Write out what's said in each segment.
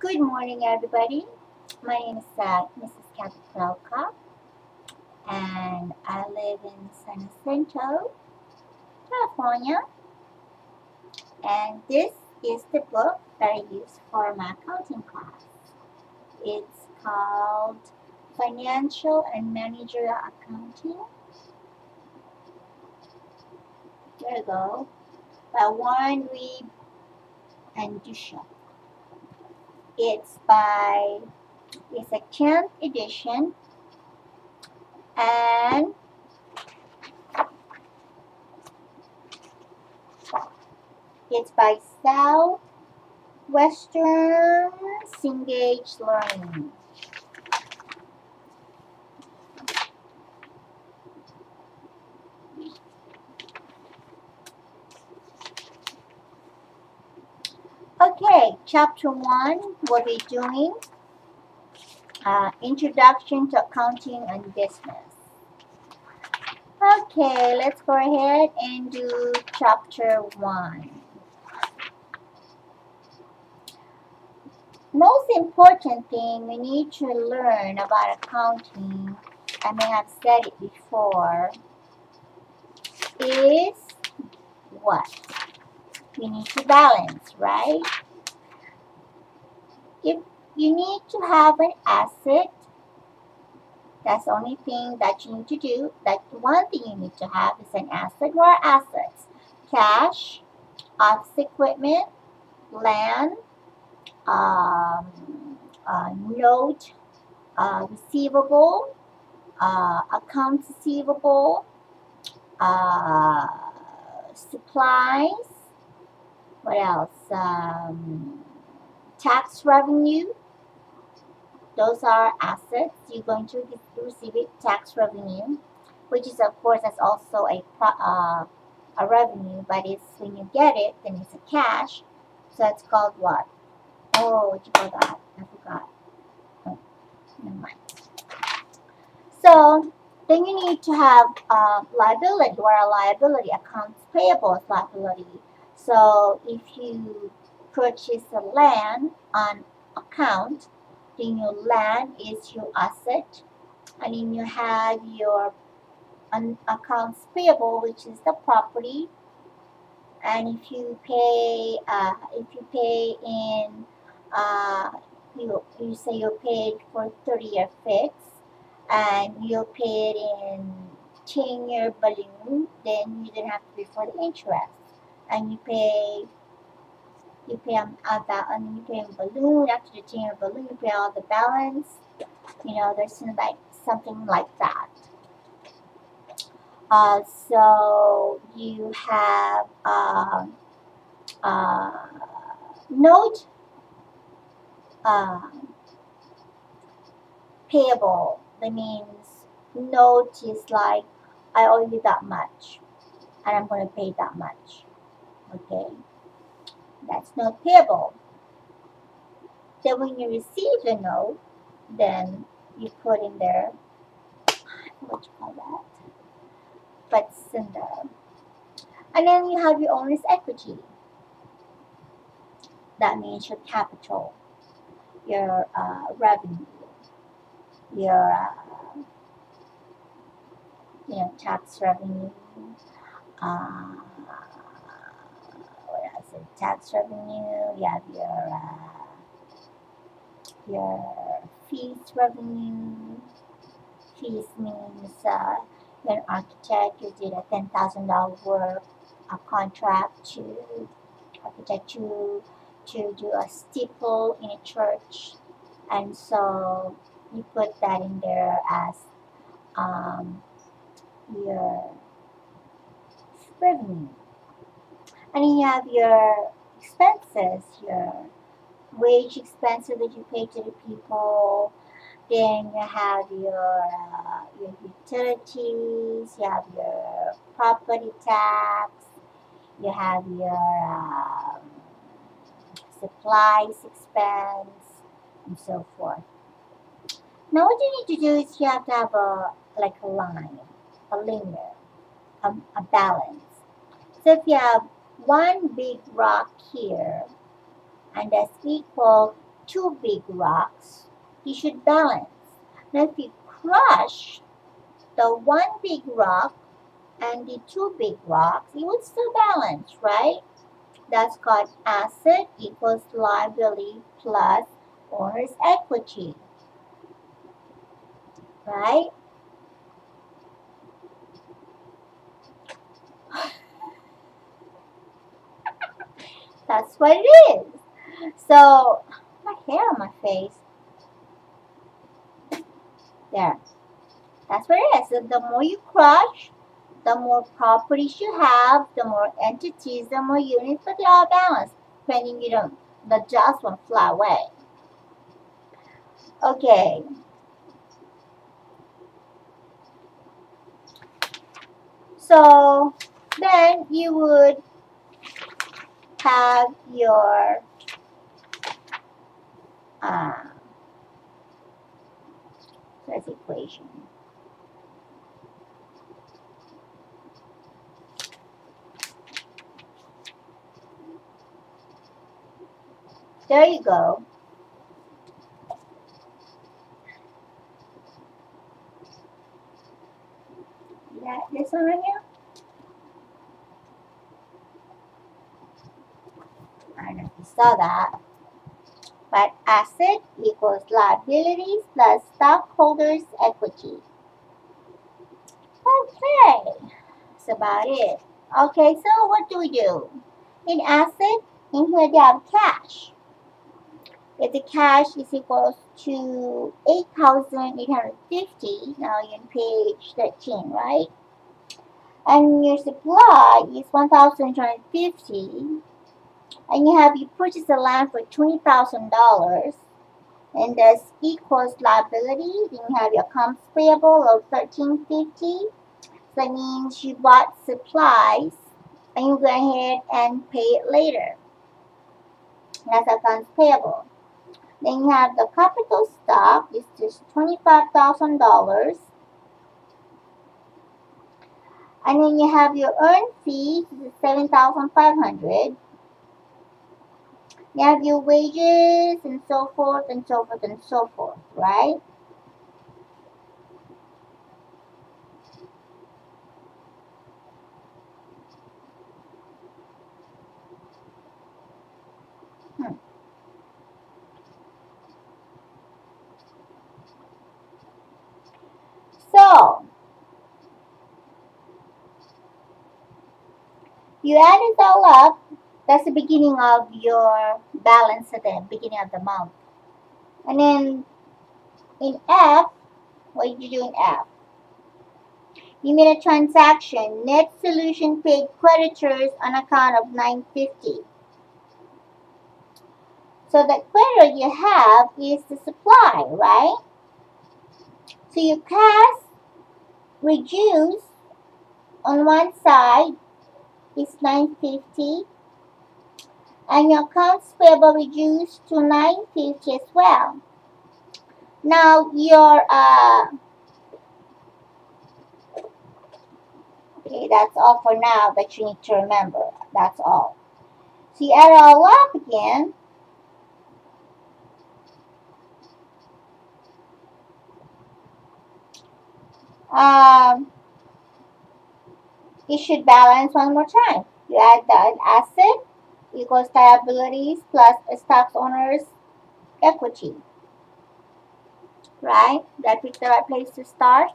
Good morning, everybody. My name is Mrs. Kathy Krelka, and I live in San Jacinto, California. And this is the book that I use for my accounting class. It's called Financial and Managerial Accounting. There you go. By Warren Reed and Duchamp. It's a 10th edition, and it's by Southwestern Cengage Learning. Okay, chapter 1, we'll be doing Introduction to Accounting and Business. Okay, let's go ahead and do chapter 1. Most important thing we need to learn about accounting, I may have said it before, is what? We need to balance, right? If you need to have an asset, that's the only thing that you need to do. That one thing you need to have is an asset. What are assets? Cash, office equipment, land, note, receivable, accounts receivable, supplies. What else? Tax revenue. Those are assets. You're going to receive it, tax revenue, which is of course that's also a revenue, but it's when you get it, then it's a cash. So that's called what? Oh, what you call that? I forgot. Oh, never mind. So then you need to have liability. What are liability? Accounts payable is liability. So if you purchase a land on account, then your land is your asset, and then you have your accounts payable, which is the property. And if you pay in, you say you're paid for 30-year fix, and you pay it in 10-year balloon, then you don't have to pay for the interest, and you pay about, and you pay in balloon after the 10-year balloon, you pay all the balance. There's something like that. So you have note payable. That means note is like, I owe you that much, and I'm going to pay that much. Okay, that's note payable. Then when you receive the note, then you put in there, what you call that? But it's in there. And then you have your owner's equity. That means your capital, your revenue, your tax revenue. What else? Tax revenue. You have your fees revenue. Fees means you're an architect. You did a $10,000 work, a contract to architect to do a steeple in a church, and so you put that in there as your revenue. And then you have your expenses, your wage expenses that you pay to the people. Then you have your utilities, you have your property tax, you have your supplies expense, and so forth. Now what you need to do is you have to have a line, a linear, a balance. So if you have one big rock here, and that's equal two big rocks, you should balance. Now if you crush the one big rock and the two big rocks, you would still balance, right? That's called asset equals liability plus owner's equity, right? That's what it is. So, my hair on my face. There. That's what it is. So the more you crush, the more properties you have, the more entities, the more units, but they're all balanced. Depending, the dust won't fly away. Okay. So then you would have your that's equation. There you go. This one right here? I don't know if you saw that. But asset equals liabilities plus stockholders' equity. Okay, that's about it. Okay, so what do we do? In asset, in here they have cash. If the cash is equal to 8,850, now you're on page 13, right? And your supply is 1,250, and you purchase the land for $20,000, and this equals liability. Then you have your accounts payable of 1,350. So that means you bought supplies, and you go ahead and pay it later. That's accounts payable. Then you have the capital stock, is just $25,000. And then you have your earned fee, which is 7,500. You have your wages and so forth and so forth and so forth, right? So, you add it all up. That's the beginning of your balance at the beginning of the month. And then in F, what did you do in F? You made a transaction. Net solution paid creditors on account of 950. So the creditor you have is the supply, right? So your cash reduced on one side is 950, and your accounts payable reduced to 950 as well. Now your okay, that's all for now that you need to remember. That's all. So you add it all up again. It should balance one more time. You add the asset equals liabilities plus stock owner's equity. Right? That is the right place to start.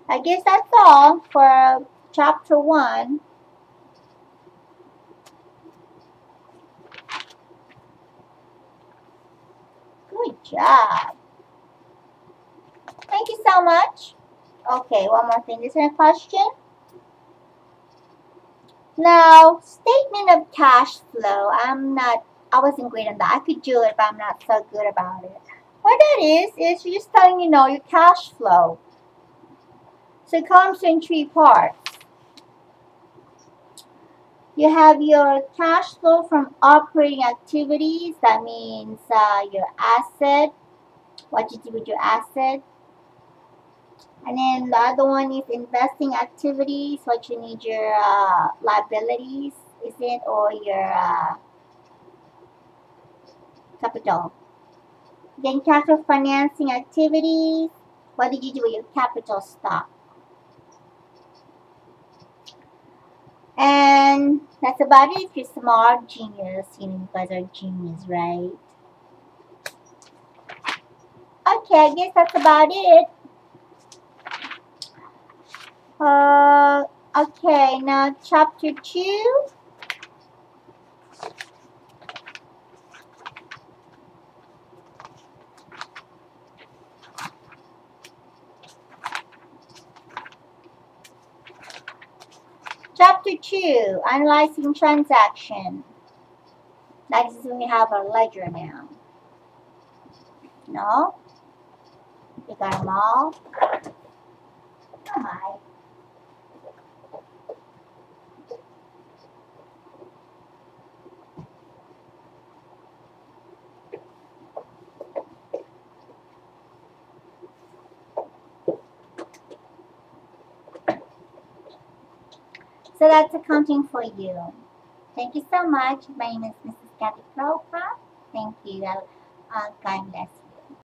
I guess that's all for chapter 1. Good job. Thank you so much. Okay, one more thing. Is there a question? Now, statement of cash flow. I wasn't great on that. I could do it, but I'm not so good about it. What that is you're just telling your cash flow. So it comes in 3 parts. You have your cash flow from operating activities. That means your asset, what you do with your asset. And then the other one is investing activities, what you need your liabilities is it, or your capital? Then capital financing activities. What did you do with your capital stock? And that's about it. If you're smart, genius, you guys are genius, right? Okay, I guess that's about it. Uh, okay, now chapter 2. Chapter 2, analyzing transaction. That is when we have our ledger now. No? You got them all? Oh my. So that's accounting for you. Thank you so much. My name is Mrs. Kathy Propa. Thank you. God bless you.